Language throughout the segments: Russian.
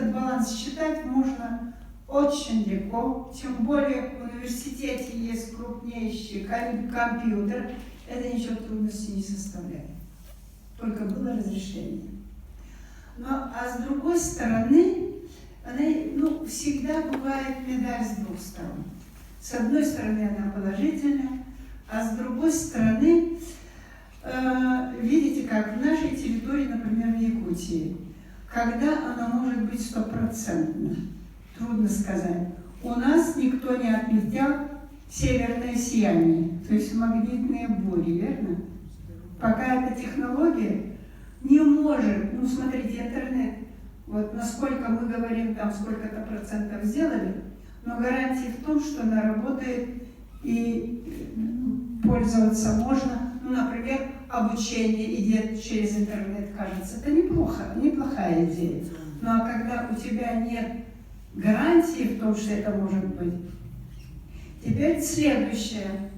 этот баланс считать можно очень легко, тем более в университете есть крупнейший компьютер, это ничего трудности не составляет, только было разрешение. А с другой стороны, всегда бывает медаль с двух сторон. С одной стороны она положительная, а с другой стороны, видите как, в нашей территории, например, в Якутии, когда она может быть стопроцентна, трудно сказать. У нас никто не отметил северное сияние, то есть магнитные бури, верно? Пока эта технология не может, смотрите, интернет, вот насколько мы говорим, там сколько-то процентов сделали, но гарантия в том, что она работает и пользоваться можно. Например, обучение идет через интернет, кажется, это неплохая идея. А когда у тебя нет гарантии в том, что это может быть. Теперь следующее.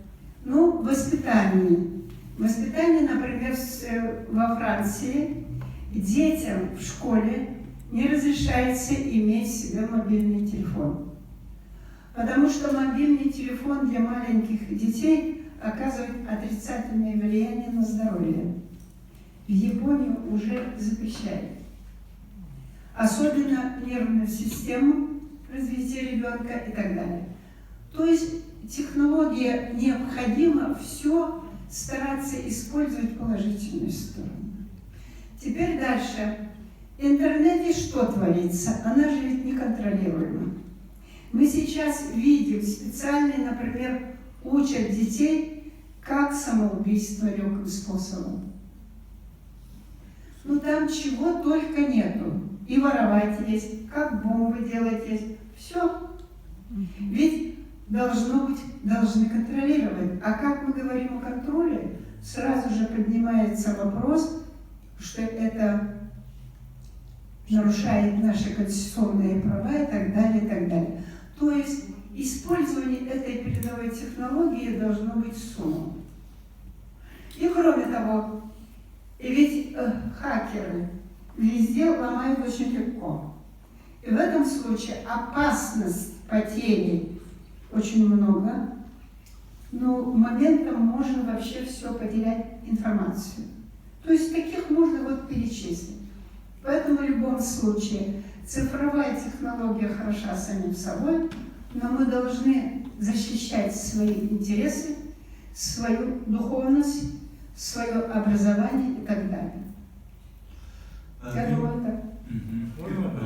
Воспитание. Воспитание, например, во Франции детям в школе не разрешается иметь себе мобильный телефон. Потому что мобильный телефон для маленьких детей оказывает отрицательное влияние на здоровье. В Японии уже запрещают. Особенно нервную систему, развитие ребенка и так далее. То есть технология необходима все стараться использовать положительную сторону. Теперь дальше. В интернете что творится? Она же ведь неконтролируема. Мы сейчас видим, специально, например, учат детей, как самоубийство легким способом. Там чего только нету. И воровать есть, как бомбы делать есть. Все. Ведь должны контролировать. А как мы говорим о контроле, сразу же поднимается вопрос, что это нарушает наши конституционные права и так далее, и так далее. То есть использование этой передовой технологии должно быть с умом. И кроме того, ведь хакеры везде ломают очень легко. И в этом случае опасность потери очень много, но моментом можно вообще все потерять информацию. То есть таких можно перечислить. Поэтому в любом случае цифровая технология хороша самим собой, но мы должны защищать свои интересы, свою духовность, свое образование и так далее. Я думаю, так.